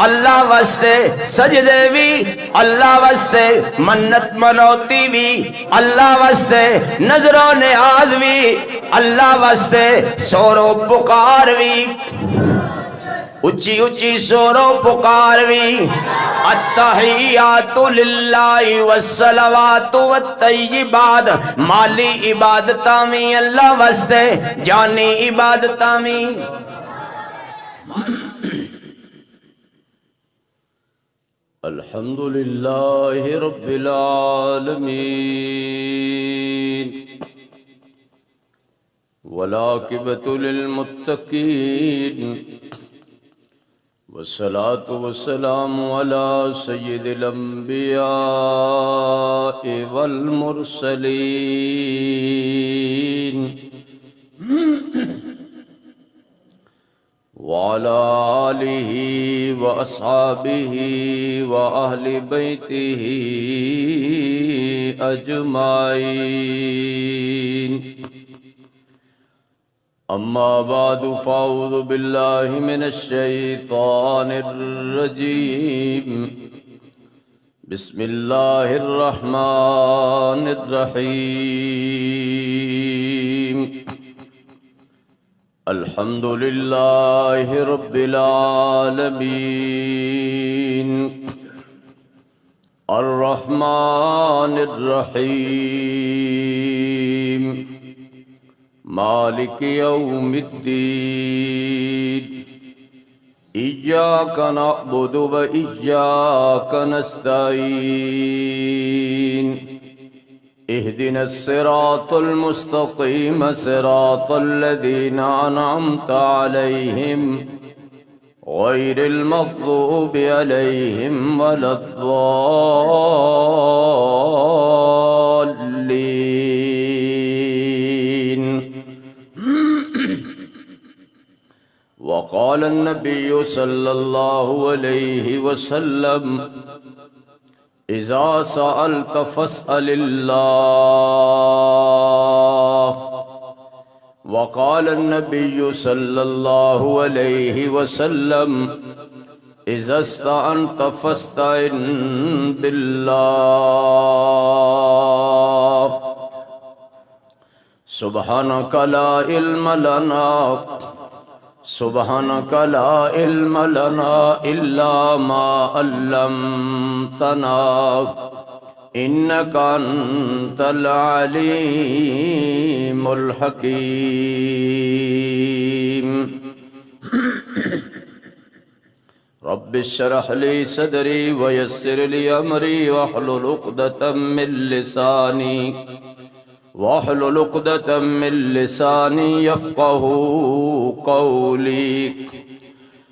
اللہ واسطے سجدے بھی، اللہ واسطے منت منوتی بھی، اللہ واسطے نظر و نیاز بھی، اللہ واسطے سورو پکار بھی، اچھی اچھی سورو پکار بھی، التحیات للہ والصلوات والطیبات، مالی عبادتاں میں اللہ واسطے، جانی عبادتاں میں الحمدللہ رب العالمین والعاقبۃ للمتقین والصلاة والسلام على سید الانبیاء والمرسلین وعلى آلہ واصحابہ واہل بیتہ اجمعین، اما بعد فاعوذ باللہ من الشیطان الرجیم، بسم اللہ الرحمن الرحیم، الحمد للہ رب العالمین، الرحمن الرحیم، مالک یوم الدین، ایاک نعبد و ایاک نستعین، اہدنا الصراط المستقیم صراط الذین انعمت علیہم غیر المغضوب علیہم ولا الضالین۔ وقال النبی صلی اللہ علیہ وسلم، اذا سألت فاسأل اللہ، وقال النبی صلی اللہ علیہ وسلم، اذا استعنت فاستعن باللہ، سبحانک لا علم لنا سبحانک لا علم لنا الا ما علمتنا انک انت العلیم الحکیم۔ رب اشرح لي صدري ويسر لي امري واحلل عقدة من لساني يفقهوا قولي۔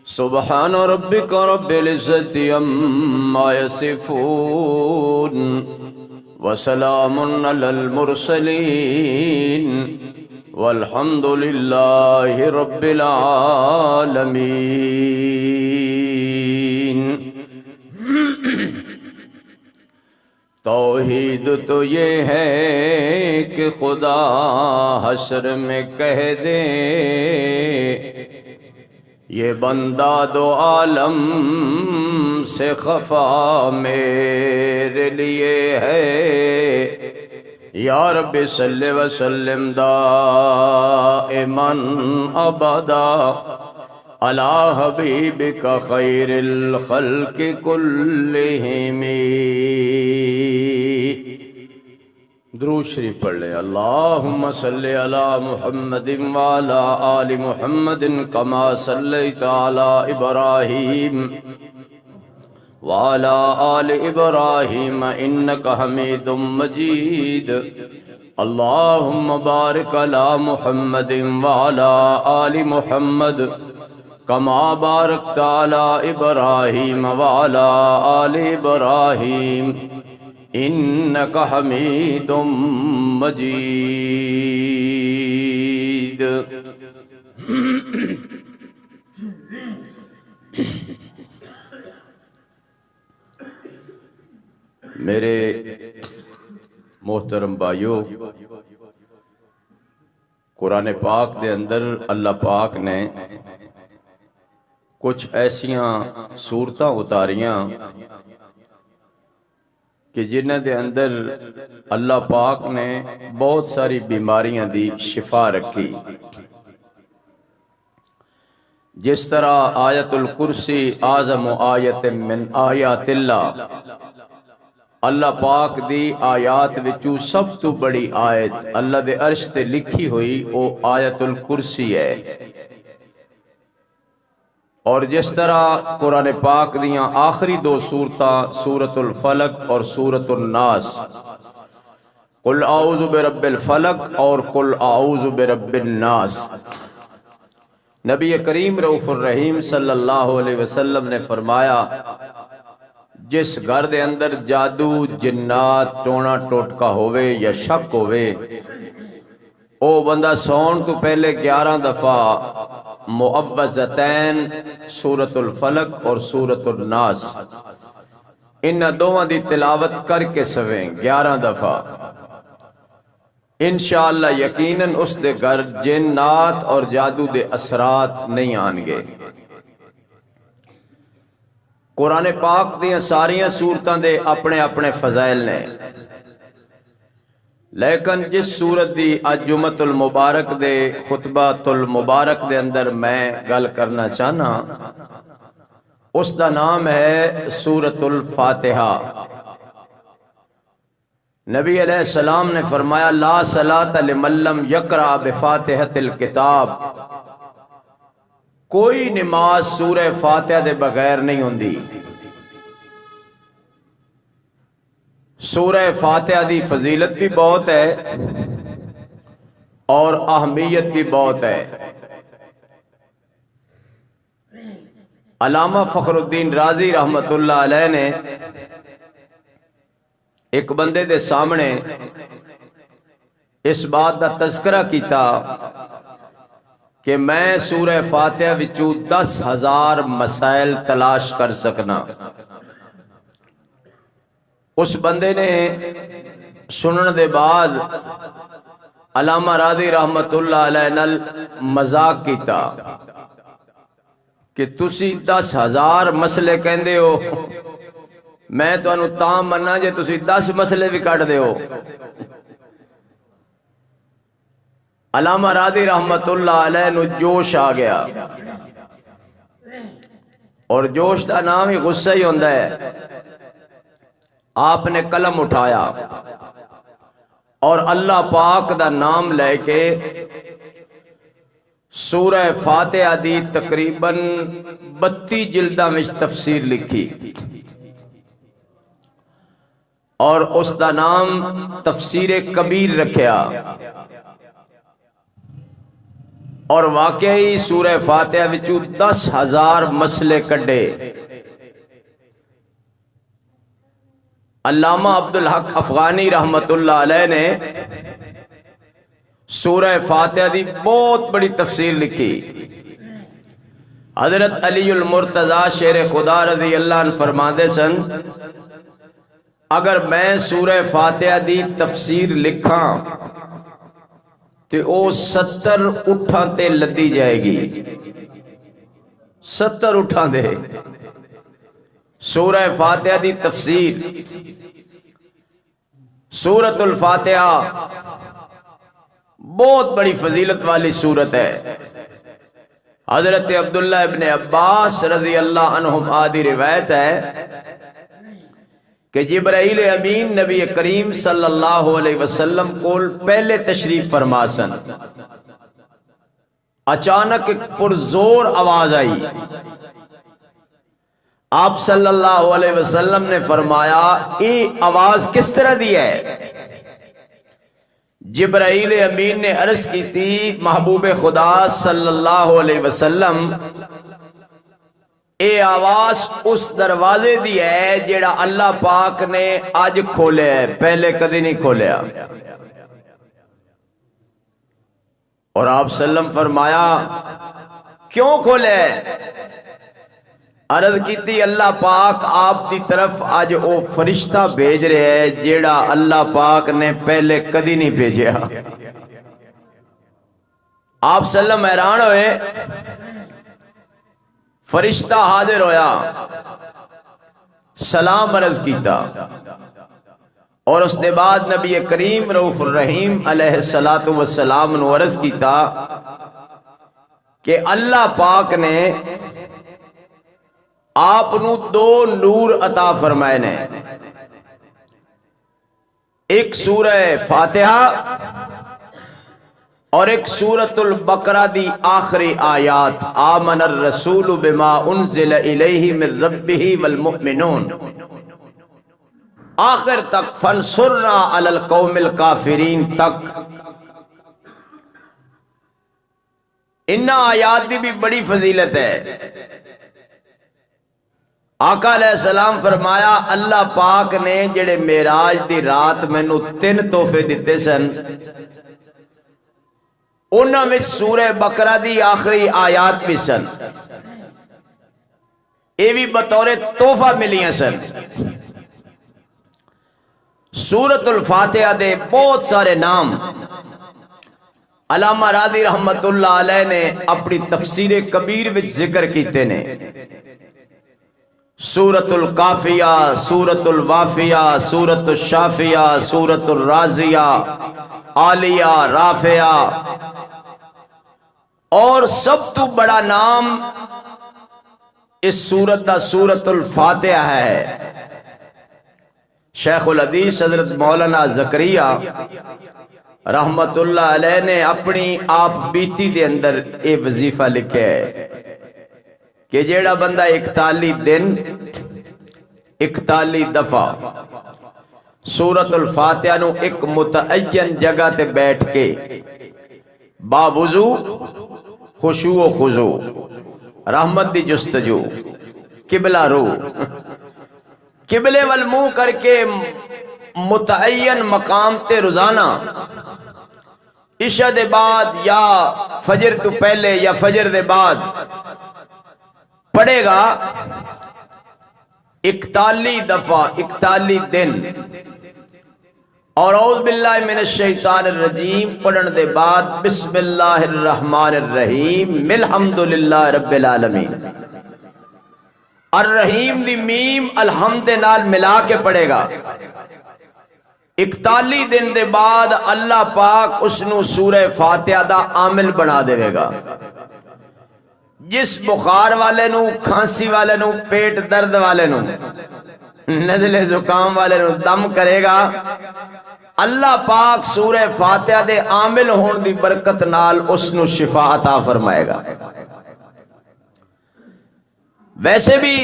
سبحان ربك رب العزة عما يصفون وسلام على المرسلين والحمد لله رب العالمين۔ توحید تو یہ ہے کہ خدا حشر میں کہہ دے، یہ بندہ دو عالم سے خفا میرے لیے ہے، یا رب صلی وسلم دائما ابدا علی حبیبک خیر الخلق کلہم۔ درود شریف پڑھ لیں۔ اللہم صلی علی محمد وعلی آل محمد کما صلیت علی ابراہیم وعلی آل ابراہیم انک حمید مجید۔ اللہم بارک علی محمد وعلی آل محمد کما بارکت علی ابراہیم وعلی آل ابراہیم انک حمید مجید۔ میرے محترم بھائیو، قرآن پاک دے اندر اللہ پاک نے کچھ ایسیاں صورتاں اتاریاں کہ جنہاں دے اندر اللہ پاک نے بہت ساری بیماریاں دی شفا رکھی. جس طرح آیت الکرسی اعظم آیت من آیات اللہ پاک دی آیات وچوں سب تو بڑی آیت اللہ دے عرش تے لکھی ہوئی وہ آیت الکرسی ہے. اور جس طرح قرآن پاک دیاں آخری دو سورتاں سورۃ الفلق اور سورۃ الناس، قل اعوذ برب الفلق اور قل اعوذ برب الناس، نبی کریم رؤوف الرحیم صلی اللہ علیہ وسلم نے فرمایا جس گھر دے اندر جادو، جنات، ٹونا ٹوٹکا ہوئے یا شک ہوئے، او بندہ سون تو پہلے 11 دفعہ معوذتین سورۃ الفلق اور سورۃ الناس انہاں دوواں دی تلاوت کر کے سویں 11 دفعہ، انشاءاللہ یقیناً اس دے گھر جنات اور جادو دے اثرات نہیں آن گے. قرآن پاک دیاں ساریاں سورتاں دے اپنے اپنے فضائل نے، لیکن جس سورت دی اج جمعۃ المبارک دے خطبۃ المبارک دے اندر میں گل کرنا چاہنا، اس دا نام ہے سورۃ الفاتحہ. نبی علیہ السلام نے فرمایا لا صلاۃ لمن لم یقرأ بفاتحۃ الکتاب، کوئی نماز سورہ فاتحہ دے بغیر نہیں ہوندی. سورہ فاتحہ دی فضیلت بھی بہت ہے اور اہمیت بھی بہت ہے. علامہ فخر الدین رازی رحمت اللہ علیہ نے ایک بندے دے سامنے اس بات دا تذکرہ کیتا کہ میں سورہ فاتحہ وچوں 10,000 مسائل تلاش کر سکنا. اس بندے نے سنن دے بعد علامہ راضی رحمت اللہ علیہ نال مذاق کیتا کہ تسی 10,000 مسئلے کہندے ہو، میں تو انہوں تاں مننا جے تسی 10 مسئلے بھی کٹ دے ہو. علامہ راضی رحمت اللہ علیہ نو جوش آ گیا، اور جوش دا نام ہی غصہ ہی ہوندہ ہے. آپ نے قلم اٹھایا اور اللہ پاک دا نام لے کے سورہ فاتحہ دی تقریباً 32 جلداں وچ تفسیر لکھی، اور اس دا نام تفسیر کبیر رکھیا. اور واقعی سورہ فاتحہ وچوں 10,000 مسئلے کڈے. علامہ عبدالحق افغانی رحمت اللہ علیہ نے سورہ فاتحہ دی بہت بڑی تفسیر لکھی. حضرت علی المرتضی شیر خدا رضی اللہ عنہ فرماندے سن اگر میں سورہ فاتحہ دی تفسیر لکھاں تے او 70 اٹھاں تے لدی جائے گی. 70 اٹھاں دے سورہ فاتحہ دی تفسیر. سورۃ الفاتحہ بہت بڑی فضیلت والی سورت ہے. حضرت عبداللہ ابن عباس رضی اللہ عنہم آدھی روایت ہے کہ جبرائیل امین نبی کریم صلی اللہ علیہ وسلم کو پہلے تشریف فرما سن. اچانک ایک پرزور آواز آئی. آپ صلی اللہ علیہ وسلم نے فرمایا یہ آواز کس طرح دی ہے؟ جبرائیل امین نے عرض کی تھی محبوب خدا صلی اللہ علیہ وسلم اے آواز اس دروازے دی ہے جیڑا اللہ پاک نے آج کھولے ہے، پہلے کدی نہیں کھولیا. اور آپ صلی اللہ علیہ وسلم فرمایا کیوں کھولے؟ عرض کیتی اللہ پاک آپ دی طرف آج او فرشتہ بھیج رہے ہے جیڑا اللہ پاک نے پہلے کدی نہیں بھیجیا. آپ صلی اللہ علیہ وسلم حیران ہوئے، فرشتہ حاضر ہویا، سلام عرض کیتا، اور اس کے بعد نبی کریم رؤوف الرحیم علیہ الصلوۃ والسلام نے عرض کیتا کہ اللہ پاک نے آپ نو دو نور عطا فرمائے نے، ایک سورہ فاتحہ اور ایک سورۃ البقرہ دی آخری آیات، آمن الرسول بما انزل الیہ من ربہ والمؤمنون، آخر تک، فانصرنا علی القوم الکافرین تک۔ ان آیات دی بھی بڑی فضیلت ہے۔ آقا علیہ السلام فرمایا اللہ پاک نے جڑے معراج دی رات مینوں 3 تحفے دیتے سن، انہاں وچ سورہ بقرہ دی آخری آیات بھی سن، یہ بھی بطور تحفہ ملیاں سن۔ سورۃ الفاتحہ دے بہت سارے نام علامہ راضی رحمت اللہ علیہ نے اپنی تفسیر کبیر وچ ذکر کیتے نے۔ سورۃ الکافیہ، سورۃ الوافیہ، سورۃ الشافیہ، سورۃ الرازیہ، عالیہ، رافعہ، اور سب تو بڑا نام اس سورت دا سورۃ الفاتحہ ہے۔ شیخ الحدیث حضرت مولانا زکریا رحمت اللہ علیہ نے اپنی آپ بیتی دے اندر اے وظیفہ لکھے ہے کہ جیڑا بندہ 41 دن 41 دفعہ سورۃ الفاتحہ نو ایک متعین جگہ تے بیٹھ کے باوضو خشوع و خضوع، رحمت دی جستجو، قبلہ رو، قبلے والمنہ کر کے متعین مقام تے روزانہ عشاء دے بعد یا فجر تو پہلے یا فجر دے بعد پڑھے گا 41 دفعہ 41 دن، اور اعوذ باللہ من الشیطان الرجیم پڑھن دے بعد بسم اللہ الرحمن الرحیم الحمدللہ رب العالمین، الرحیم دی میم الحمد نال ملا کے پڑھے گا۔ 41 دن دے بعد اللہ پاک اس نو سورہ فاتحہ دا عامل بنا دے گا۔ جس بخار والے نو، کھانسی والے نو، پیٹ درد والے نو، نزلے زکام والے نو دم کرے گا، اللہ پاک سورہ فاتحہ دے عامل ہون دی برکت نال اس نو شفا عطا فرمائے گا۔ ویسے بھی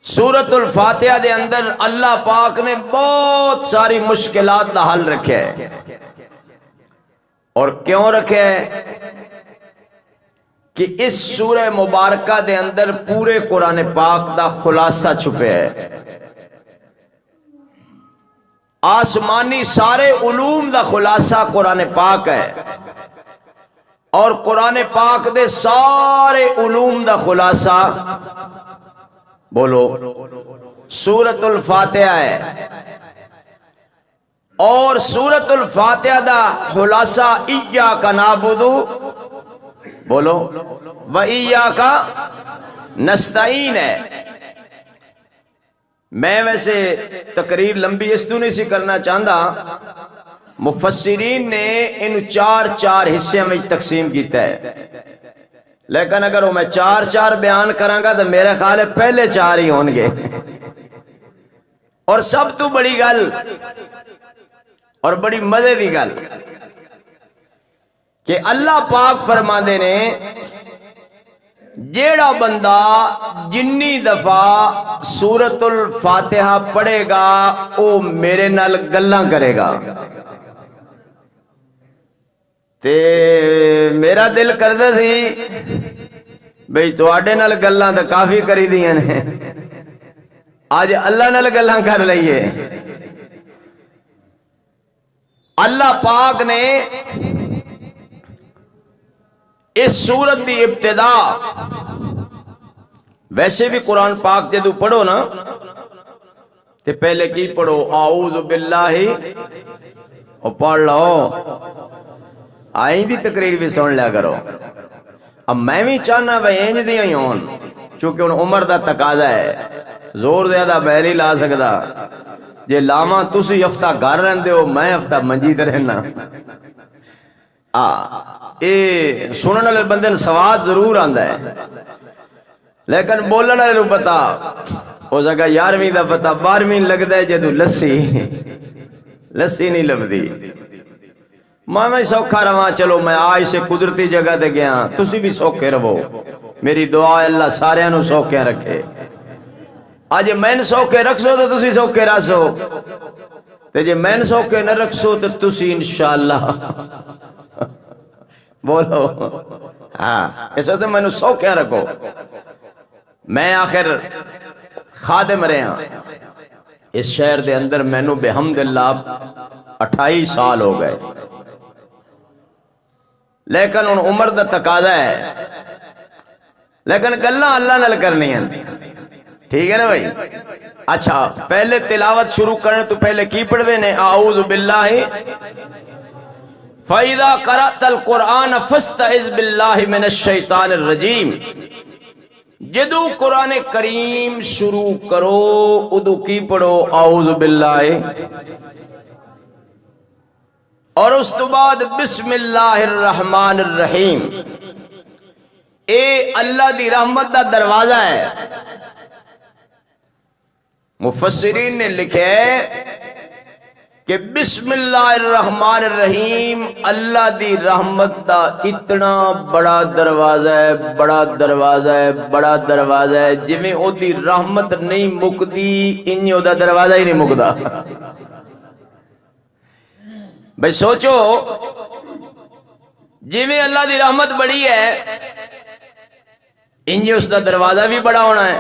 سورۃ الفاتحہ دے اندر اللہ پاک نے بہت ساری مشکلات دا حل رکھے ہے، اور کیوں رکھے ہے کہ اس سورہ مبارکہ دے اندر پورے قرآن پاک دا خلاصہ چھپے ہے، آسمانی سارے علوم دا خلاصہ قرآن پاک ہے، اور قرآن پاک دے سارے علوم دا خلاصہ بولو سورۃ الفاتحہ ہے، اور سورۃ الفاتحہ دا خلاصہ ایاک نعبد بولو و ایاک نستعین ہے۔ میں ویسے تقریر لمبی اس تو نہیں سی کرنا چاہتا، مفسرین نے ان 4 حصے میں تقسیم کیتا ہے، لیکن اگر وہ میں 4 بیان کروں گا تو میرے خیال ہے پہلے 4 ہی ہون گے۔ اور سب تو بڑی گل اور بڑی مزے دی گل کہ اللہ پاک فرماندے نے جیڑا بندہ جنی دفعہ سورۃ الفاتحہ پڑھے گا وہ میرے نال گلاں کرے گا، تے میرا دل کردا سی بھئی تواڈے نال گلاں تے کافی کری دیاں نے، آج اللہ نال گلاں کر لئیے۔ اللہ پاک نے اس سورت دی ابتدا، ویسے بھی قرآن پاک جدو پڑھو نا تے پہلے کی پڑھو اعوذ باللہ، اور پڑھ لو آئیں دی تقریر بھی سن لیا کرو، اب میں بھی چاہنا بھائی انج دیاں ہی ہون، چونکہ ان عمر دا تقاضا ہے، زور زیادہ بہ نہیں لا سکدا، جے لاواں تسی ہفتہ گھر رہندے ہو میں ہفتہ منجی تے رہنا۔ اے سنن والے بندے سواد ضرور آندا ہے، لیکن بولن والے نوں پتا ہو سکا 11ویں دا پتا 12ویں لگدا ہے جدوں لسی نہیں لبدی۔ میں سوکھا رواں، چلو میں آج سے قدرتی جگہ تے گیا، تسی بھی سوکھے رہو، میری دعا ہے اللہ سارے نوں سوکھے رکھے۔ آج میں سوکھے رکھ سو تو تسی سوکھے رہ سو، تے جے میں سوکھے نہ رکھ سو تو تسی انشاءاللہ بولو ہاں اس واسطے میں سوکھے رکھو۔ میں آخر خادم رہا اس شہر دے اندر، میں نو بحمد اللہ 28 سال ہو گئے، لیکن ان عمر دا تقاضا ہے، لیکن گلاں اللہ نال کرنی ہیں، ٹھیک ہے نا بھائی؟ اچھا پہلے تلاوت شروع کرنے تو پہلے کی پڑھ دے نے؟ اعوذ باللہ فَإِذَا قَرَأْتَ الْقُرْآنَ فَاسْتَعِذْ بِاللَّهِ مِنَ الشَّيْطَانِ الرَّجِيمِ، جدو قرآن کریم شروع کرو ادو کی پڑھو اعوذ باللہ، اور اس تو بعد بسم اللہ الرحمن الرحیم۔ اے اللہ دی رحمت دا دروازہ ہے۔ مفسرین نے لکھے کہ بسم اللہ الرحمن الرحیم اللہ دی رحمت دا اتنا بڑا دروازہ ہے، بڑا دروازہ ہے، بڑا دروازہ ہے، جویں او دی رحمت نہیں مکدی انج او دا دروازہ ہی نہیں مکدا۔ بھئی سوچو جویں اللہ دی رحمت بڑی ہے انج اس دا دروازہ بھی بڑا ہونا ہے۔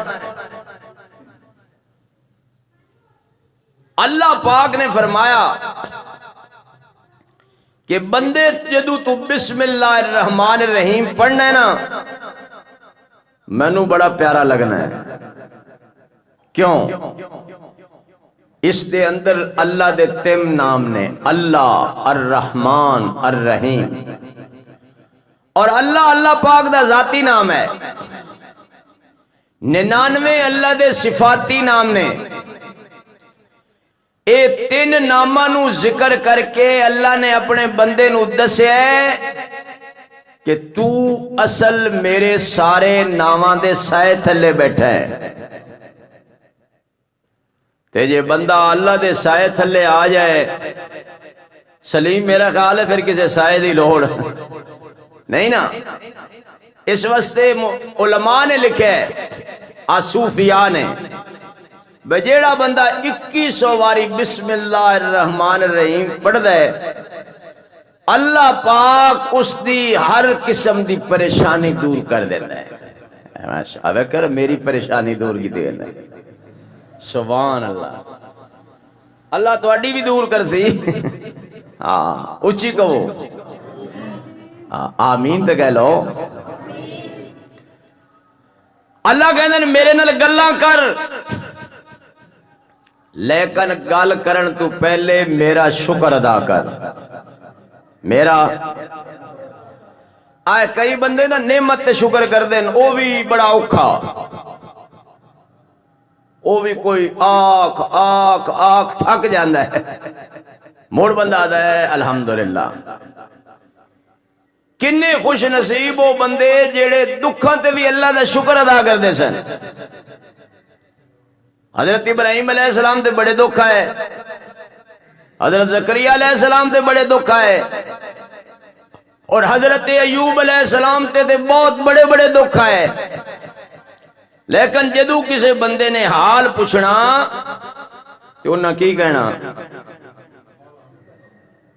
اللہ پاک نے فرمایا کہ بندے جدو تو بسم اللہ الرحمن الرحیم پڑھنا ہے نا میں نو بڑا پیارا لگنا ہے۔ کیوں؟ اس دے اندر اللہ دے تیم نام نے، اللہ الرحمن الرحیم، اور اللہ پاک دا ذاتی نام ہے، 99 اللہ دے صفاتی نام نے۔ اے 3 ناماں نو ذکر کر کے اللہ نے اپنے بندے نو دسیا ہے کہ تو اصل میرے سارے ناماں دے سائے تھلے بیٹھا ہے۔ تے جے بندہ اللہ دے سائے تھلے آ جائے سلیم، میرا خیال ہے پھر کسی سائے دی لوڑ نہیں نا۔ اس واسطے علماء نے لکھا ہے، صوفیاء نے، بجیڑا بندہ 2100 واری بسم اللہ الرحمن الرحیم پڑھ دے اللہ پاک اس دی ہر قسم دی پریشانی دور کر دیتا ہے۔ ماشاءاللہ کر میری پریشانی دور کی دینا ہے، سبحان اللہ، اللہ تواڈی بھی دور کر سی۔ ہاں اچھی کہو آمین تے کہہ لو۔ اللہ کہندے میرے نال گلاں کر، لیکن گل کرن تو پہلے میرا شکر ادا کر۔ میرا آئے کئی بندے نا نعمت تے شکر کر دیں، او بھی بڑا اوکھا، او بھی کوئی آکھ آکھ آکھ تھک جاندہ ہے، موڑ بندہ آدھا ہے الحمدللہ۔ کنے خوش نصیب وہ بندے جیڑے دکھاں تے بھی اللہ دا شکر ادا کر دے سن۔ حضرت ابراہیم علیہ السلام تے بڑے دکھ آئے، حضرت زکریا علیہ السلام تے بڑے دکھ آئے، اور حضرت ایوب علیہ السلام تے بہت بڑے بڑے دکھ آئے، لیکن جدو کسی بندے نے حال پوچھنا تو انہاں کی کہنا؟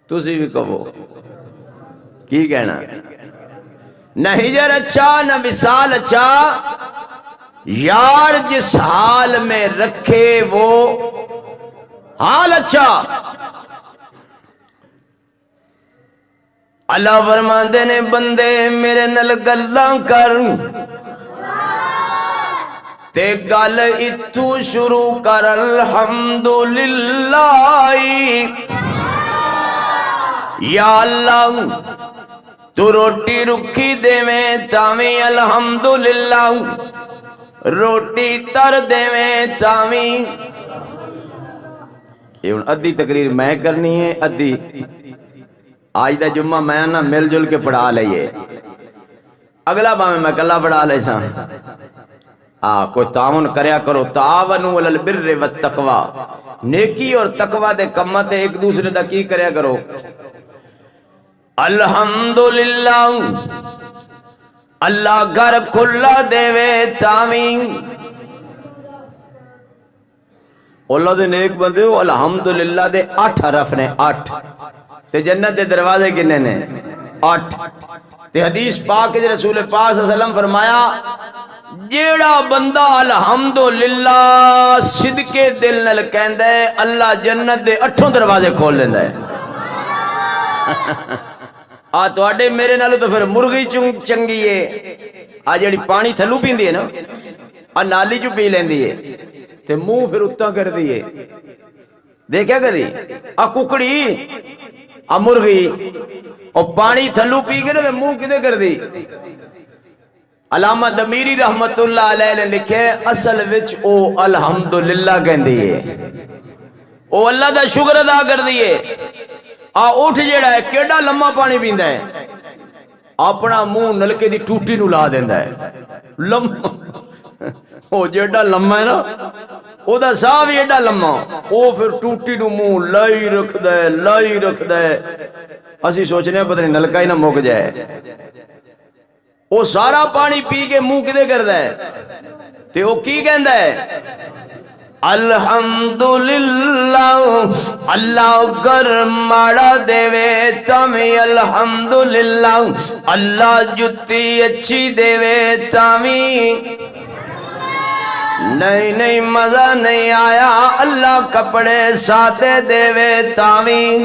تسی بھی کہو کی کہنا؟ نہ ہجر اچھا نہ وصال اچھا، یار جس حال میں رکھے وہ حال اچھا۔ اللہ فرماندے نے بندے میرے نال گلاں کر، تے گل اتھو شروع کر الحمدللہ، یا اللہ تو روٹی رکھی دیویں تاویں الحمدللہ، روٹی تر دیویں تاویں۔ یہ ہن ادھی تقریر میں کرنی ہے، ادھی آج دا جمعہ میں نا مل جل کے پڑھا لئیے، اگلا باں میں کلا پڑھا لے ساں۔ کوئی تعاون کریا کرو، تعاونوا علی البر والتقوی، نیکی اور تقوی دے کماں تے ایک دوسرے دا کی کریا کرو۔ الحمدللہ، اللہ گھر کھلا دیوے تاویں۔ اللہ دے نیک بندے ہو، الحمدللہ دے 8 حرف نے، 8 تے جنت دے دروازے کنے نے؟ 8۔ تے حدیث پاک کے رسول پاک صلی اللہ علیہ وسلم فرمایا جیڑا بندہ الحمدللہ صدقے دل نال کہندا ہے، اللہ جنت دے 8 دروازے کھول لیندا ہے۔ تواڈے میرے نالوں تو پھر مرغی چنگی ہے، جیڑی پانی تھلو پیندی ہے نا، نالی چوں پی لیندی ہے تے منہ پھر اتاں کر دیئے، دیکھیا کدی ککڑی مرغی اور پانی تھلو پی کے نا منہ کدے کر دی؟ علامہ دمیری رحمت اللہ علیہ نے لکھے اصل وچ او الحمدللہ کہندی ہے، او اللہ دا شکر ادا کر دیئے۔ اٹھ جیڑا ہے کیڑا لمحہ پانی پیندا ہے، اپنا منہ نلکے دی ٹوٹی نو لا دیندا ہے، لمحہ او جیڑا لمحہ ہے نا، او دا ساہ بھی ایڈا لمحہ، او پھر ٹوٹی نو منہ لائی رکھ دے، لائی رکھ دے۔ اسی سوچنے ہیں پتہ نہیں نلکا ہی نہ مک جائے، او سارا پانی پی کے منہ کدے کر دے تے او کی کہندا ہے؟ الحمدللہ، اللہ گر ماڑا دیوے تاویں الحمدللہ، اللہ جتی اچھی دیوے تاویں نہیں مزہ نہیں آیا، اللہ کپڑے سادے دیوے تاویں،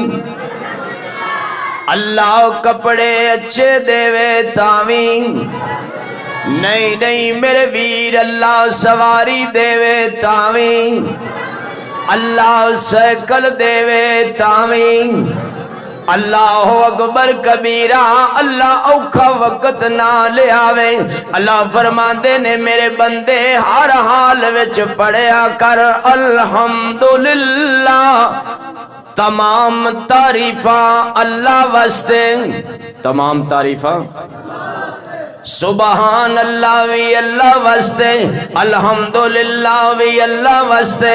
اللہ کپڑے اچھے دیوے تاویں نہیں میرے ویر، اللہ سواری دیوے تاویں، اللہ سیکل دیوے تاویں، اللہ اکبر کبیرہ، اللہ اوکھا وقت نہ لے آوے۔ اللہ فرماندے نے میرے بندے ہر حال وچ پڑھیا کر الحمدللہ، تمام تعریفاں اللہ واسطے، تمام تعریفاں سبحان اللہ وی اللہ واسطے، الحمدللہ وی اللہ واسطے،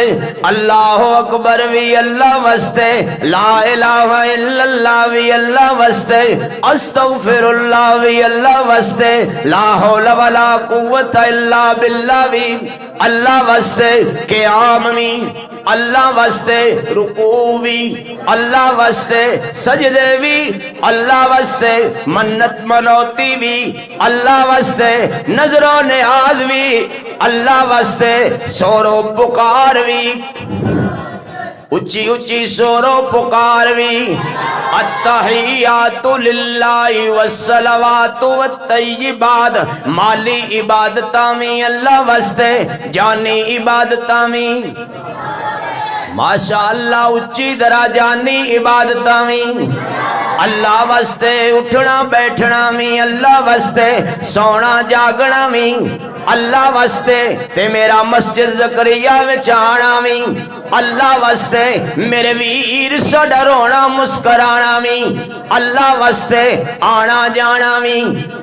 اللہ اکبر وی اللہ واسطے، لا الہ الا اللہ وی اللہ واسطے، استغفر اللہ وی اللہ واسطے، لا حول ولا قوت الا باللہ وی اللہ واسطے، قیام وی اللہ واسطے، رکوع وی اللہ واسطے، سجدے وی اللہ واسطے، منت منوتی وی اللہ واسطے، نظر و نیاز وی اللہ واسطے، سورو پکار وی اچھی اچھی سورو پکار وی، التحیات للہ والصلوات والطیبات، مالی عبادتاں وی اللہ واسطے، جانی عبادتاں وی ماشاءاللہ اچھی درجانی عبادتاں وی اللہ واسطے، اٹھنا بیٹھنا وی اللہ واسطے، سونا جاگنا وی اللہ واسطے، تے میرا مسجد زکریا وچ آنا وی اللہ واسطے، میرے ویر ساڈا رونا مسکرانا وی اللہ واسطے، آنا جانا وی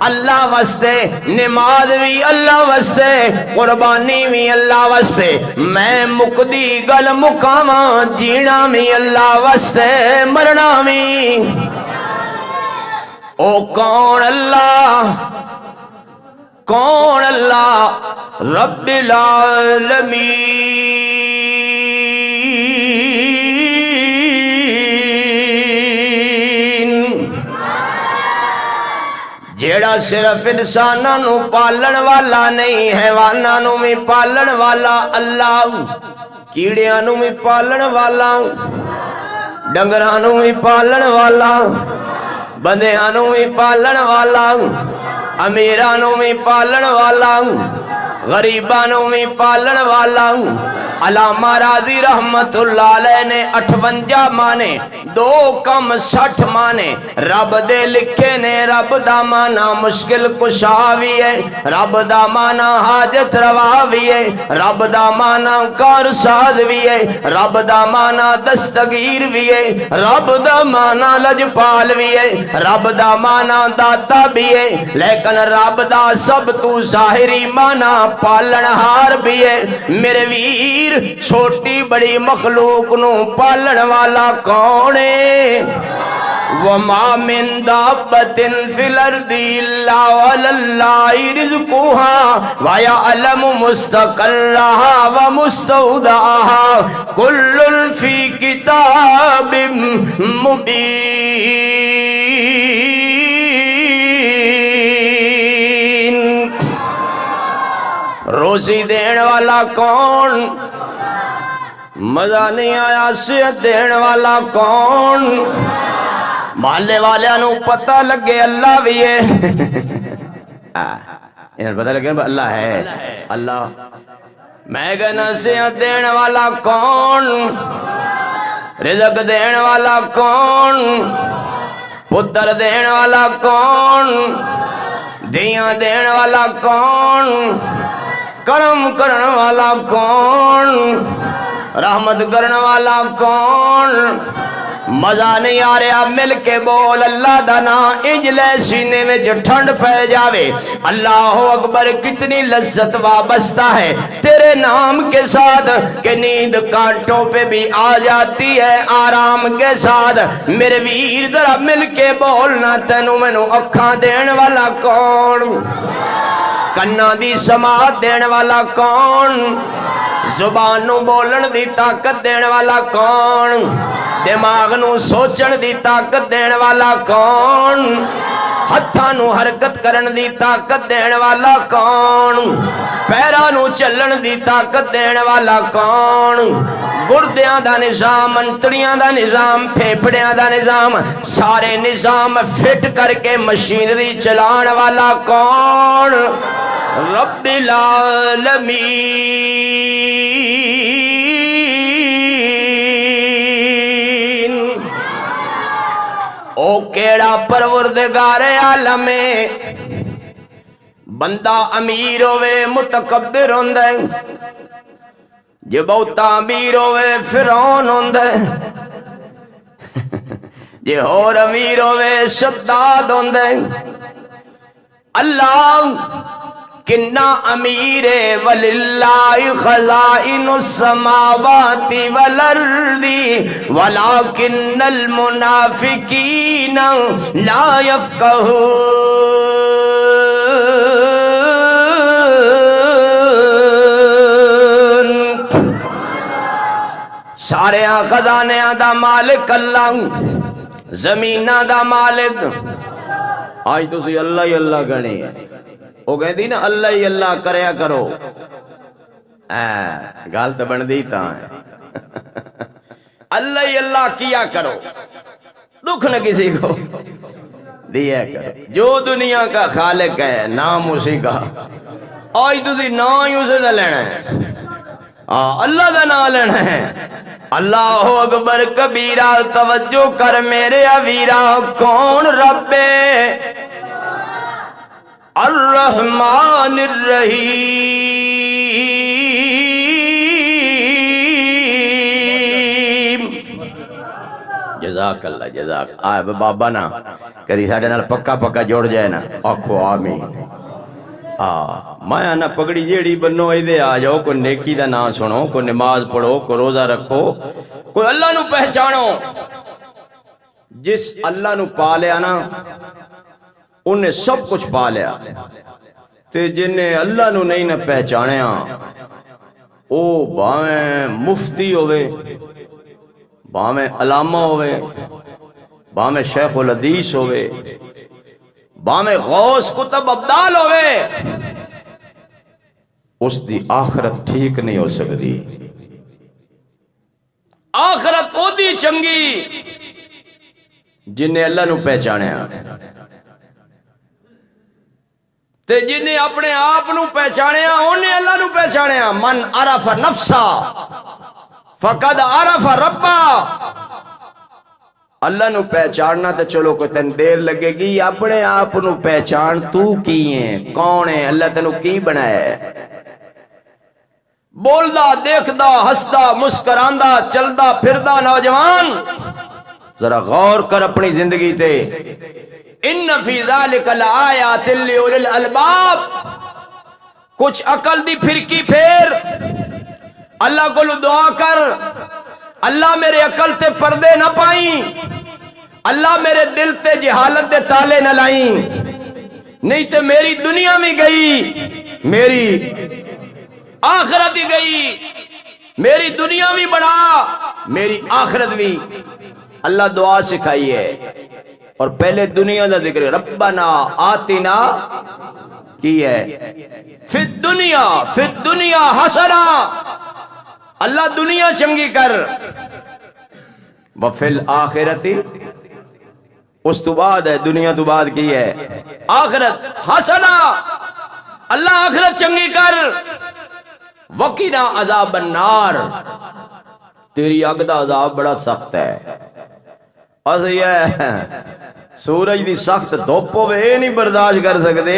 اللہ واسطے، نماز وی اللہ واسطے، قربانی وی اللہ واسطے، میں مکدی گل مکاواں جینا وی اللہ واسطے، مرنا وی او کون اللہ، کون اللہ رب العالمین، جیڑا صرف انساناں نو پالن والا نہیں، حیواناں نو بھی پالن والا اللہ، کیڑیاں نو بھی پالن والا، ڈنگراں نو بھی پالن والا، بندیاں نو بھی پالن والا، امیراں نو بھی پالن والا، غریباں نو بھی پالن والا، علامہ راضی رحمت اللہ علیہ نے 58 مانے 2 کم 60 مانے رب دے لکھے نے رب دا مانا مشکل کشا بھی ہے رب دا مانا حاجت روا بھی ہے رب دا مانا کار ساز بھی ہے رب دا مانا دستگیر بھی ہے رب دا مانا لجپال بھی ہے رب دا مانا داتا بھی ہے لیکن رب دا سب تو ظاہری مانا پالنہار بھی ہے میرے ویر چھوٹی بڑی مخلوق نو پالن والا کون ہے وَمَا مِن دَابَّةٍ فِي الْأَرْضِ إِلَّا وَعَلَى اللَّهِ رِزْقُهَا وَيَعْلَمُ مُسْتَقَرَّهَا وَمُسْتَوْدَعَهَا كُلٌّ فِي كِتَابٍ مُبِينٍ روزی دین والا کون مزہ نہیں آیا صحت دین والا کون محلے والیاں نو پتہ لگے اللہ بھی ہے انہیں پتہ لگے اللہ ہے اللہ میں کہنا صحت دین والا کون رزق دین والا کون پتر دین والا کون دیاں دین والا کون کرم کرن والا کون رحمت کرن والا کون مزہ نہیں آ رہا مل کے بول اللہ دا نام اجلے سینے میں جو ٹھنڈ پہ جاوے اللہ اکبر کتنی لذت وابستہ ہے تیرے نام کے ساتھ کہ نیند کانٹوں پہ بھی آ جاتی ہے آرام کے ساتھ میرے ویر ذرا مل کے بولنا تینوں مینوں اکھاں دین والا کون کنا دی سماعت دین والا کون زبان نو بولن دی طاقت دین والا کون دماغ نو سوچن دی طاقت دین والا کون ہتھاں نو حرکت کرن دی طاقت دین والا کون پیراں نو چلن دی طاقت دین والا کون گردیاں دا نظام انتڑیاں دا نظام پھیپڑیاں دا نظام سارے نظام فٹ کر کے مشینری چلان والا کون رب العالمین او کیڑا پروردگار عالم ہے بندہ امیر ہوئے متکبر ہوندے جے بہتا امیر ہوئے فرعون ہوندے جے اور امیر ہوئے شداد ہوندے اللہ کنا امیر وللہ خزائن السماوات والارض ولکن المنافقین لا یفقہون سارے خزانیاں دا مالک اللہ زمیناں دا مالک آج تو سی اللہ ہی اللہ گھنی ہے وہ کہتی نا اللہ ہی اللہ کریا کرو گال تو بن دی تا ہے اللہ ہی اللہ کیا کرو دکھ نہ کسی کو دیا کرو جو دنیا کا خالق ہے نام اسی کا آج تو سی نام ہی اسے دا لینا ہے اللہ دا نام لینا ہے اللہ اکبر کبیرہ توجہ کر میرے اویرہ کون رب الرحمن الرحیم جزاک اللہ جزاک آئے بابا نا کدی ساڑھے نال پکا پکا جوڑ جائے نا آکھو آمین مایا نا پگڑی جیڑی بنو ایدے آ جاؤ کوئی نیکی دا نام سنو کوئی نماز پڑھو کوئی روزہ رکھو کوئی اللہ نو پہچانو جس اللہ نو پا لیا نا انہیں سب کچھ پا لیا تے جنہیں اللہ نو نہیں نہ پہچانیا او باویں مفتی ہوئے باویں علامہ ہوئے باویں شیخ الحدیث ہوئے باویں غوث کتب ابدال ہوئے اس دی آخرت ٹھیک نہیں ہو سکتی آخرت او دی چنگی جنہیں اللہ نو پہچانیا تے جنہیں اپنے آپ نو پہچانیا انہیں اللہ نو پہچانیا. من عرف نفسا فقد عرف ربا. اللہ نو پہچاننا تے چلو کوئی تین دیر لگے گی. اپنے آپ نو پہچان تو کی ہے، کون ہے، اللہ تینو کی بنایا ہے. بولدا، دیکھدا، ہسدا، مسکراندا، چلدا پھردا نوجوان ذرا غور کر اپنی زندگی تے. ان فی ذالک لآیات لأولی الالباب. کچھ عقل دی پھرکی پھیر اللہ کو دعا کر، اللہ میرے عقل تے پردے نہ پائیں، اللہ میرے دل تے جہالت دے تالے نہ لائیں، نہیں تے میری دنیا میں گئی، میری آخرت ہی گئی. میری دنیا بھی بڑھا، میری آخرت بھی. اللہ دعا سکھائی ہے اور پہلے دنیا دا ذکر ہے. ربنا آتنا کی ہے فی الدنیا حسنا. اللہ دنیا چنگی کر. وفی الآخرت، اس تو بعد ہے دنیا تو بعد کی ہے آخرت. حسنا، اللہ آخرت چنگی کر. وقنا عذاب النار، تیری اگ دا عذاب بڑا سخت ہے. اسی ہے سورج دی سخت دھوپ ہوے نہیں برداشت کر سکتے،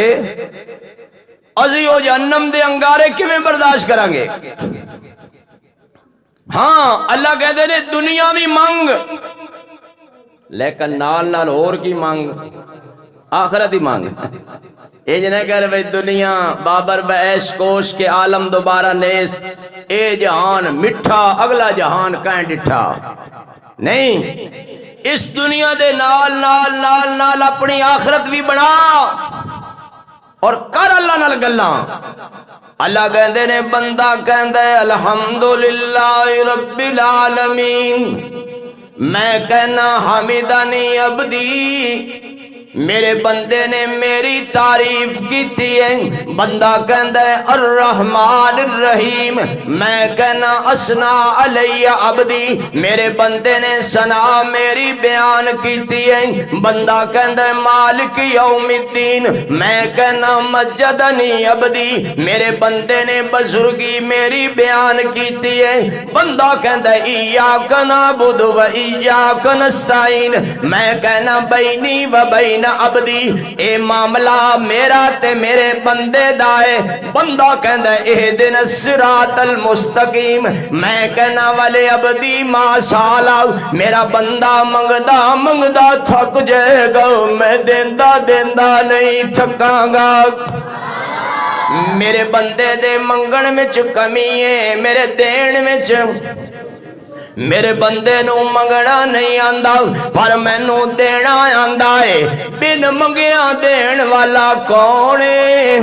اسی او جہنم دے انگارے کیویں برداشت کریں گے. ہاں اللہ کہتے نے دنیا بھی مانگ، لیکن نال نال اور کی مانگ، آخرت ہی مانگ. اے جنہیں کہہ رہے دنیا بابر بعیش کوش کے عالم دوبارہ نیست. اے جہان مٹھا اگلا جہان کہیں ڈٹھا. نہیں، اس دنیا دے نال نال نال نال اپنی آخرت بھی بنا اور کر اللہ نال گلاں. اللہ کہندے نے بندہ کہندے الحمدللہ رب العالمین. میں کہنا حمیدانی عبدی، میرے بندے نے میری تعریف کی ہے. بندہ کہندہ ہے الرحمن الرحیم. میں کہنا اسنا علی عبدی، میرے بندے نے ثنا میری بیان کی ہے. بندہ کہندہ ہے مالک یوم الدین. میں کہنا مجدنی عبدی، میرے بندے نے بزرگی میری بیان کی ہے. بندہ کہندہ ہے ایاک نعبد و ایاک نستعین. میں کہنا بینی و بین عبدی، اے معاملہ میرا تے میرے بندے دائے. بندہ کہندہ اہدنا الصراط المستقیم. میں کہنا والے عبدی ما سالا، میرا بندہ منگدا منگدا تھک جائے گا، میں دیندہ دیندہ نہیں تھکاں گا. میرے بندے دے منگن میں کمی ہے، میرے دین میں میرے بندے نو منگنا نہیں آندا پر مینو دینا آندا ہے. بن منگیا دین والا کون ہے؟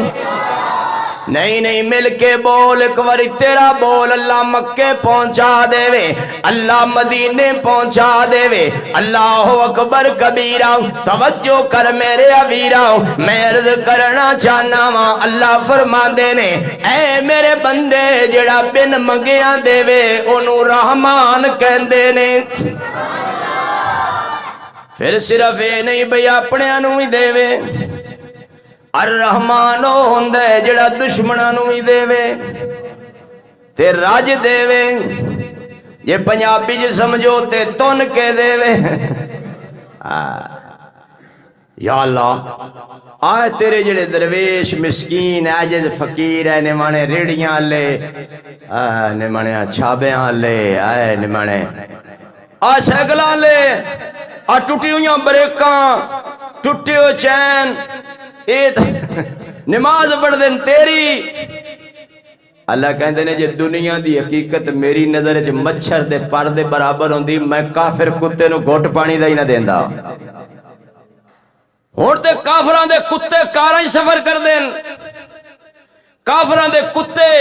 نہیں نہیں، مل کے بول ایک بار تیرا بول. اللہ مکے پہنچا دے وے، اللہ مدینے پہنچا دے وے. اللہ اکبر کبیرہ. توجہ کر میرے عبیرہ، میں عرض کرنا چاہنا وا. اللہ فرماندے نے اے میرے بندے جڑا بن منگیا دے وے اونوں رحمان کہندے نے. پھر صرف اے نہیں بھئی اپنے انو ہی دے وے. الرحمن ہوندے جڑا دشمناں نوں وی دے وے تے راج دے وے. جے پنجابی جے سمجھو تے تن کے دے وے. یا اللہ آئے تیرے جڑے درویش مسکین عاجز فقیر ہے نمانے ریڑیاں لے، نمانے چھابیاں لے، آئے نمانے سیکلاں لے، ٹوٹی ہوئیاں بریکاں، ٹوٹے ہوئے چین، نماز پڑھ دیں تیری. اللہ کہندے نے جے دنیا دی حقیقت میری نظر وچ مچھر دے پر دے برابر ہوندی میں کافر کتے نو گھٹ پانی دا ہی نہ دیندا. ہن تے کافراں دے کتے کاراں سفر کر دین، کافراں دے کتے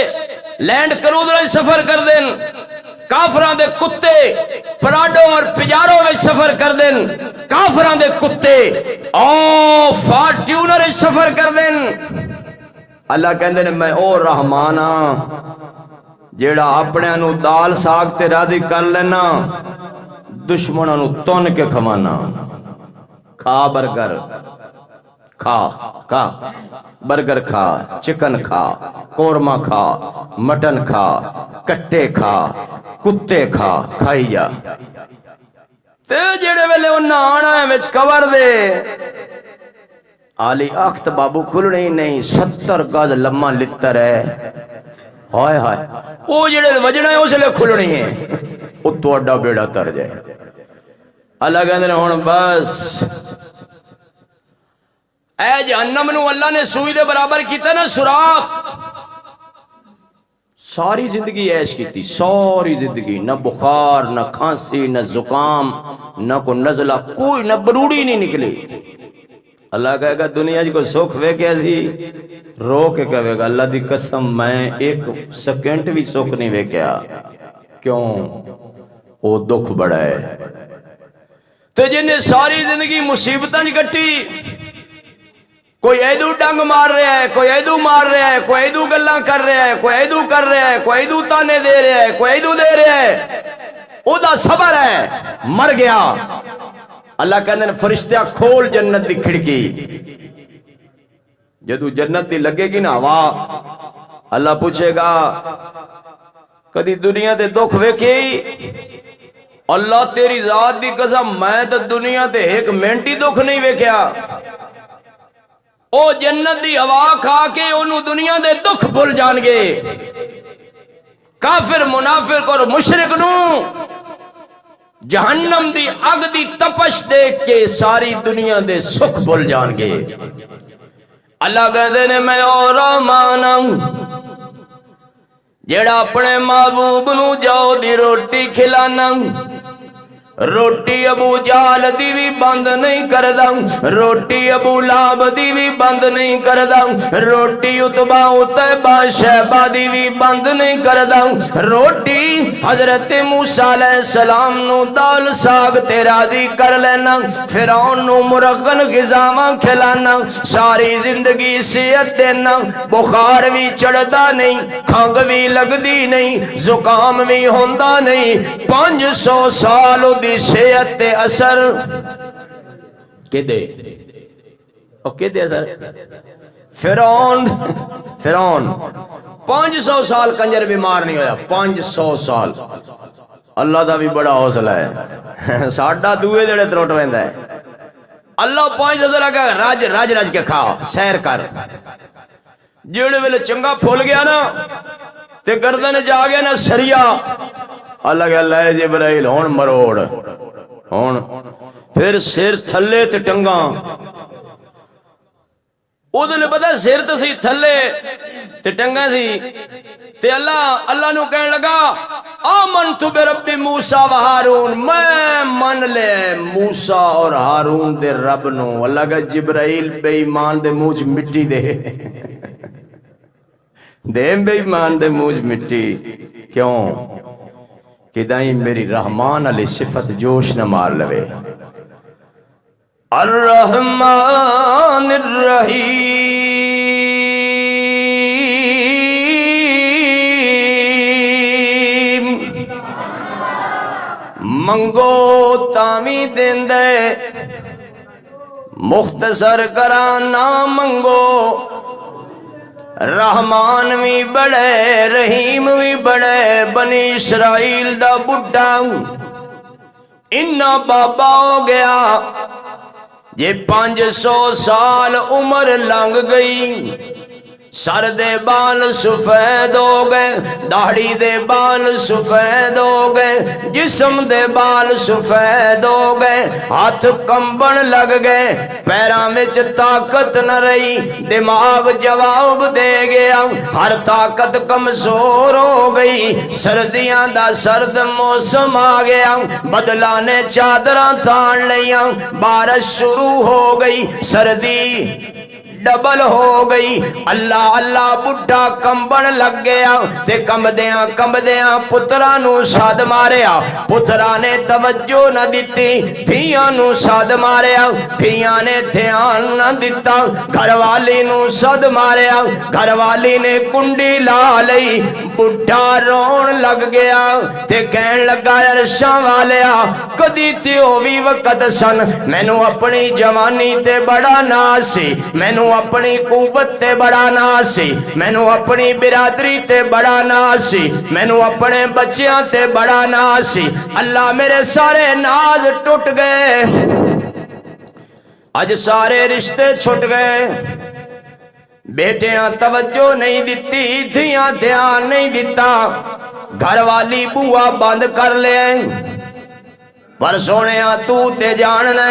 لینڈ کروزر سفر کر دین، کافراں دے کتے پراڈو اور پجارو میں سفر کر دیں، کافراں دے کتے فارچیونر سفر کر دیں. اللہ کہندے نے میں او رحمانا جیڑا اپنے انو دال ساگ تے راضی کر لینا، دشمنوں نو تن کے کھوانا. کھا برگر، کھا برگر کھا، چکن کھا، قورمہ کھا، مٹن کھا، کٹے کھا، کتے کھا، کھائی جا تے جڑے ویلے انہاں آنا ہے وچ کور دے آلی آخت بابو کھلنے ہی نہیں، 70 گز لمحہ لتر ہے، ہائے ہائے وہ جڑے وجنا ہے اس لئے کھلنے ہیں، وہ تو اڈا بیڑا تر جائے۔ اللہ کہتے ہیں ہون بس اے جہنم نو اللہ نے سوئی دے برابر کیتا نا سوراخ، ساری زندگی عیش کیتی، ساری زندگی، نہ بخار، نہ کھانسی، نہ زکام، نہ کو نزلہ، کوئی نہ بروڑی نہیں نکلی۔ اللہ کہے گا دنیا جی کو سکھ وے کیا سی رو کے کہے گا اللہ دی قسم میں ایک سیکنڈ بھی سکھ نہیں وے کیا، کیوں؟ وہ دکھ بڑا ہے۔ تو جنہیں ساری زندگی مصیبتاں کٹی، کوئی ایدو ڈنگ مار رہا ہے، کوئی ایدو مار رہا ہے، کوئی ایدو گلاں کر رہا ہے، کوئی ایدو کر رہا ہے، کوئی ایدو تانے دے رہا ہے، کوئی ایدو دے رہا ہے، او دا صبر ہے، مر گیا۔ اللہ کہنے نے فرشتہ کھول جنت دی کھڑکی، جدو جنت دی لگے گی نا ہوا، اللہ پوچھے گا کدی دنیا دے دکھ ویکھی؟ اللہ تیری ذات دی قسم میں تو دنیا دے ایک منٹی دکھ نہیں ویکھیا۔ او جنت دی ہوا کھا کے انہوں دنیا دے دکھ بھول جان گے۔ کافر منافق اور مشرک نو جہنم دی اگ دی تپش دیکھ کے ساری دنیا دے سکھ بھول جان گے۔ اللہ کہتے نے میں اور مانا جیڑا اپنے محبوب نو جاؤ دی روٹی کھلانا، روٹی ابو جال دی بھی بند نہیں کردہ، روٹی ابو لاب دی بھی بند نہیں کردہ، روٹی اتبا اتبا شہبہ دی بھی بند نہیں کردہ، روٹی حضرت موسیٰ علیہ السلام نو دال ساگ تیرا دی کر لینا، فرعون نو مرغن غذاواں کھلانا، ساری زندگی صحت دینا، بخار بھی چڑھدا نہیں، کھنگ بھی لگ دی نہیں، زکام بھی ہوندہ نہیں، 500 سالوں دی صحت تے اثر کہ دے او کہ دے اثر فرعون 500 سال کنجر بیمار نہیں ہویا، 500 سال۔ اللہ دا بھی بڑا حوصلہ ہے، ساڈا دوئے دیڑے تروٹ ویندا ہے۔ اللہ 500 سال کا راج کے کھا سیر کر، جیڑے ویلے چنگا پھول گیا نا تے گردن جا گیا نا سریا، اللہ کہ اللہ جبرائیل ہون مروڑ ہون، پھر سر تھلے تے ٹنگاں، او دلے پتا سر تو سی تھلے تے ٹنگاں سی تے اللہ نو کہنے لگا آمنت برب موسیٰ و ہارون، میں من لے موسیٰ اور ہارون دے رب نو۔ اللہ کہ جبرائیل بے ایمان دے موچ مٹی دے دے بے ایمان دے موچ مٹی، کیوں کہ دائیں میری رحمان علی صفت جوش نہ مار لوے۔ الرحمن الرحیم منگو تامی دین دے، مختصر کرانا منگو، رحمان بھی بڑے رحیم بھی بڑے، بنی اسرائیل دا بڑھا انہا بابا ہو گیا، جے 500 سال عمر لنگ گئی، سر دے بال سفید ہو گئے، داڑھی دے بال سفید ہو گئے، جسم دے بال سفید ہو گئے، ہاتھ کمبن لگ گئے، پیراں وچ طاقت نہ رہی، دماغ جواب دے گیا، ہر طاقت کمزور ہو گئی، سردیاں دا سرد موسم آ گیا، بدلہ نے چادراں تان لیاں، بارش شروع ہو گئی، سردی ڈبل ہو گئی۔ اللہ اللہ بڈھا کمبن لگ گیا تے کمبدیاں کمبدیاں پترا نو ساد ماریا، پترا نے توجہ نہ دیتی، دھیاں نو ساد ماریا، دھیاں نے دھیان نہ دیتا، گھر والی نو ساد ماریا، گھر والی نے کنڈی لا لئی، بڈھا رون لگ گیا تے کہن لگا عرشاں والیا کدی تے ہووی وقت سن مینوں اپنی جوانی تے بڑا ناز سی، مینوں اپنی قوت تے بڑا ناز سی، مینوں اپنی برادری تے بڑا ناز سی، مینوں اپنے بچیاں تے بڑا ناز سی، اللہ میرے سارے ناز ٹوٹ گئے، اج سارے رشتے چھٹ گئے، بیٹیاں توجہ نہیں دیتی، دھیاں دھیان نہیں دیتا، گھر والی بوا بند کر لے، پر سونیاں تو تے جاننا،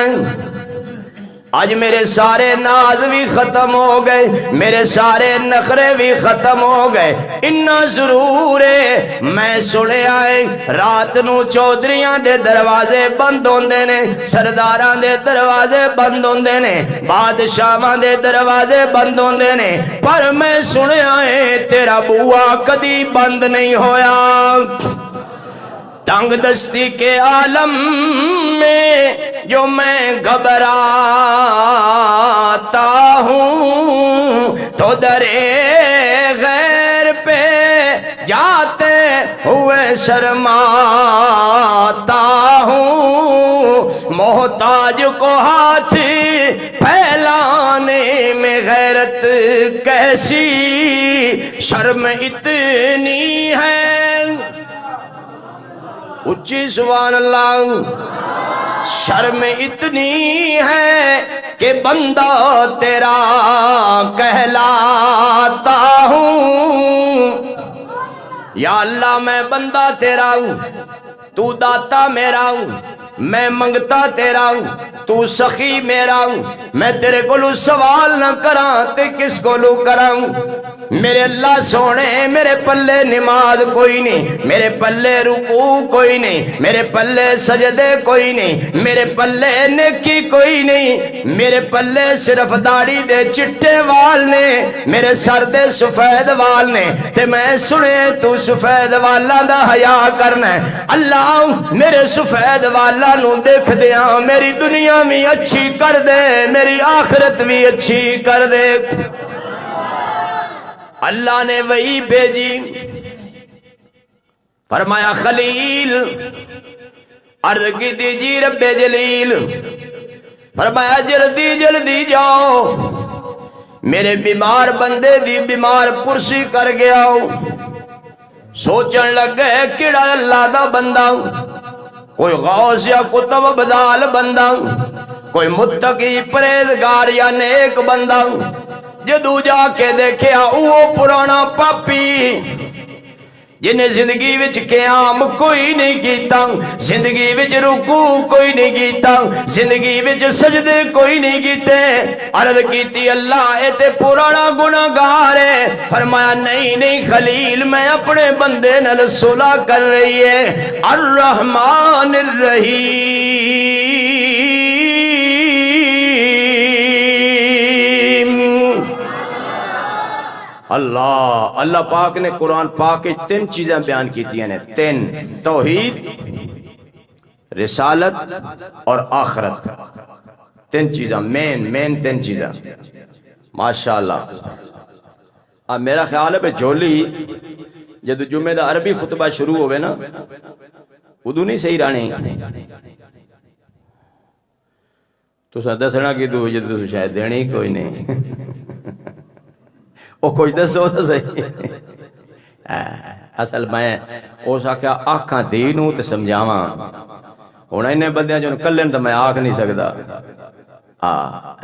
آج میرے سارے ناز بھی ختم ہو گئے، میرے سارے نخرے بھی ختم ہو گئے، انہا ضرور ہے میں سنے آئے رات نو چودریاں دے دروازے بند ہوندے نے، سرداراں دے دروازے بند ہوندے نے، بادشاہاں دے دروازے بند ہوندے نے، پر میں سنے آئے تیرا بوا کدی بند نہیں ہویا۔ تنگ دستی کے عالم میں جو میں گھبراتا ہوں تو درے غیر پہ جاتے ہوئے شرماتا ہوں، محتاج کو ہاتھ پھیلانے میں غیرت کیسی، شرم اتنی ہے، اچھی سبحان اللہ، شرم اتنی ہے کہ بندہ تیرا کہلاتا ہوں، یا اللہ میں بندہ تیرا ہوں، تو داتا میرا ہوں، میں منگتا تیرا ہوں، تو سخی میرا ہوں، میں تیرے کو سوال نہ کراں تے کس کو کراں، میرے اللہ سونے میرے پلے نماز کوئی نہیں، میرے پلے رکوع کوئی نہیں، میرے پلے سجدے کوئی نہیں، میرے پلے نیکی کوئی نہیں، میرے پلے صرف داڑھی دے چٹے وال نے، میرے سر دے سفید وال نے، تے میں سنے تو سفید والا دا حیا کرنا ہے، اللہ میرے سفید والا نو دیکھ دیا، میری دنیا بھی اچھی کر دے، میری آخرت بھی اچھی کر دے۔ اللہ نے وہی بھیجی، فرمایا خلیل عرض کی دیجی رب جلیل، فرمایا جلدی جلدی جاؤ، میرے بیمار بندے دی بیمار پرسی کر گیا ہو، سوچن لگ گئے کیڑا اللہ دا بندہ، کوئی غوث یا کتب بدال بندہ، کوئی متقی پریزگار یا نیک بندہ، جدو جا کے دیکھیا وہ پرانا پاپی جنہیں زندگی وچ قیام کوئی نہیں کیتا، زندگی وچ رکوع کوئی نہیں کیتا، زندگی وچ سجدے کوئی نہیں کیتے، عرض کیتی اللہ اے تے پرانا گناہگار ہے، فرمایا نہیں نہیں خلیل میں اپنے بندے نال صلح کر رہی ہے، الرحمن الرحیم، اللہ اللہ پاک نے قرآن پاک کے تین چیزیں بیان کیتی ہیں، تین، توحید، رسالت اور آخرت، تین چیزیں مین تین چیزیں، ماشاءاللہ۔ اب میرا خیال ہے کہ جھولی جدو جمعہ دا عربی خطبہ شروع ہوئے نا ادو نہیں صحیح رانی تو سا دسنا کی دو جدو شاید دینی کوئی نہیں وہ کوئی دسو تو صحیح، اصل میں اس آکھیا آکھاں دینوں تے سمجھاواں، ہونا انہیں بندیاں جو کلن تو میں آکھ نہیں سکتا،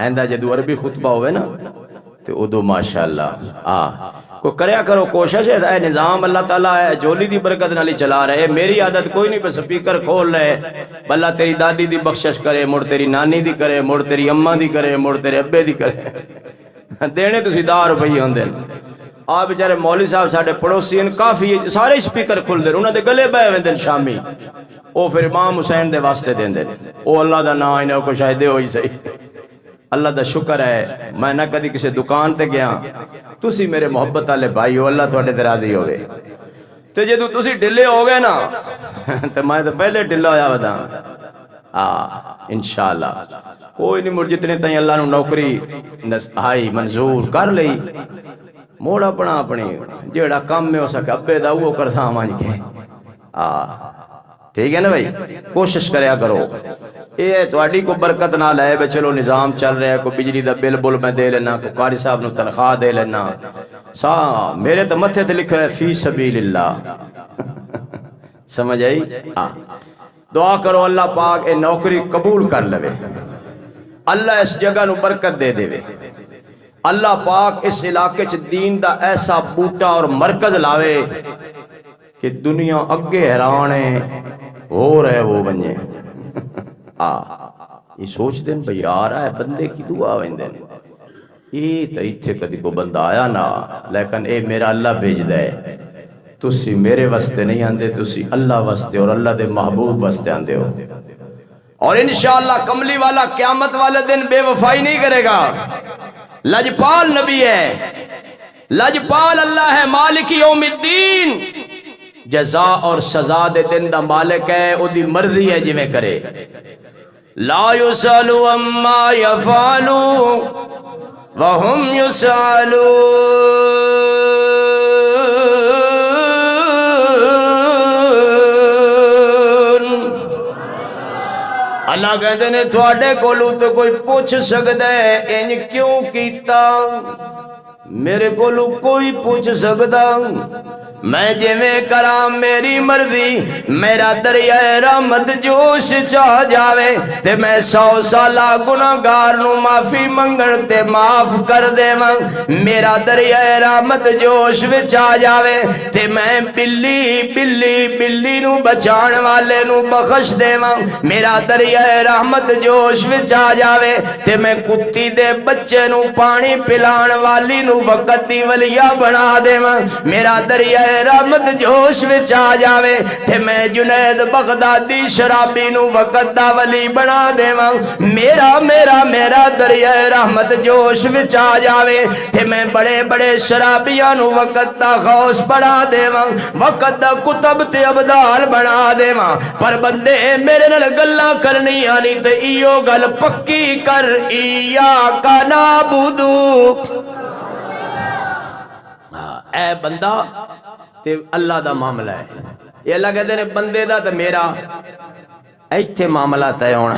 ایندہ جدو عربی خطبہ ہوئے نا تو ادو ماشاءاللہ کوئی کریا کرو کوشش ہے، اے نظام اللہ تعالیٰ ہے جولی دی برکت نالی چلا رہے، میری عادت کوئی نہیں، بس سپیکر کھول رہے، بلہ تیری دادی دی بخشش کرے، مڑ تیری نانی دی کرے، مڑ تیری اماں دی کرے، مڑ تیرے ابے دی کرے، دینے تو 10 روپئے ہوندے، آپ بیچارے مولوی صاحب ساڑھے پڑوسی ہیں کافی سارے سپیکر کھل دے، انہوں نے گلے بے ویندن شامی، وہ پھر امام حسین دے واسطے دیں دے، وہ اللہ دا نا انہوں کو شاید دے ہوئی صحیح، اللہ دا شکر ہے میں نہ کدی کسی دکان تے گیا تسی میرے محبت والے بھائی ہو اللہ تھوڑے تے راضی ہوئے تے جدو تسی ڈلے ہو گئے نا تے میں تو پہلے ڈلا ہویا ودا انشاءاللہ کوئی نہیں مر جتنے تائیں اللہ نو نوکری ہائی منظور کر لئی موڑ اپنا اپنی جیڑا کام میں ہو سکے ابے دا وہ کرتا مان کے ٹھیک ہے نا بھائی کوشش کریا کرو یہ تواڈی کو برکت نہ لائے بے چلو نظام چل رہا ہے کوئی بجلی دا بل بل میں دے لینا کوئی قاری صاحب نو تنخواہ دے لینا میرے تو متھے تے لکھا ہے فی سبیل اللہ سمجھ آئی دعا کرو اللہ پاک اے نوکری قبول کر لوے اللہ اس جگہ نو برکت دے دے اللہ پاک اس علاقے چ دین دا ایسا بوٹا اور مرکز لاوے کہ دنیا اگے حیران ہے ہو رہے وہ بنجے یہ سوچ دیں بھئی آ رہا ہے بندے کی دعا ویندے یہ تو ایتھے کدی کو بندہ آیا نا لیکن اے میرا اللہ بھیج دے تسی میرے واسطے نہیں آندے تسی اللہ واسطے اور اللہ دے محبوب واسطے آندے ہو اور انشاءاللہ کملی والا قیامت والے دن بے وفائی نہیں کرے گا لجپال نبی ہے لجپال اللہ ہے مالک یوم الدین جزا اور سزا دے دن دا مالک ہے او دی مرضی ہے جویں کرے لا یسألوا عما یفعلوا وهم یسألون اللہ کہتے ہیں تھوڑے کولو تو کوئی پوچھ سکتا ہے انج کیوں کیتا میرے کولو کوئی پوچھ سکتا میں جویں کرام میری مرضی میرا دریائے رحمت جوش چاہ جاوے تے میں 100 سالہ گناہگار نو معافی منگن تے معاف کر دے میرا دریائے رحمت جوش وچ آ جاوے تے میں بلی نو بچان والے نو بخش دے میرا دریائے رحمت جوش وچ آ جاوے تے میں کتی دے بچے نو پانی پلان والی نو وقت دی ولیہ بنا دے میرا دریائے رحمت جوش وچ آ جاوے تے میں جنید بغدادی شرابی نو وقت دا ولی بنا دے میرا دریائے رحمت جوش وچ آ جاوے تے میں بڑے بڑے شرابیاں نو وقت دا غوث بنا دے وقت دا کتب تے ابدال بنا دے پر بندے میرے نال گلاں کرنی آنی تے ایو گل پکی کر ایاک نعبدو اے بندہ تے اللہ دا معاملہ ہے یہ اللہ کہتے ہیں بندے دا تے میرا ایتھے معاملہ تے ہونا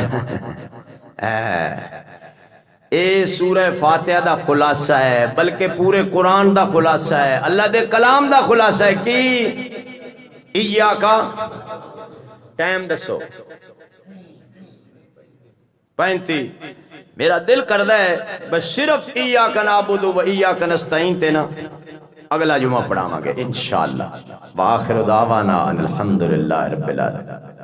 اے سورہ فاتحہ دا خلاصہ ہے بلکہ پورے قرآن دا خلاصہ ہے اللہ دے کلام دا خلاصہ ہے کی ایاکا ٹائم دسو 35 میرا دل کردہ ہے بس صرف ایاک نعبد و ایاک نستعین تے نا اگلا جمعہ پڑھاواں گے انشاءاللہ وآخر دعوانا ان الحمدللہ رب العالمین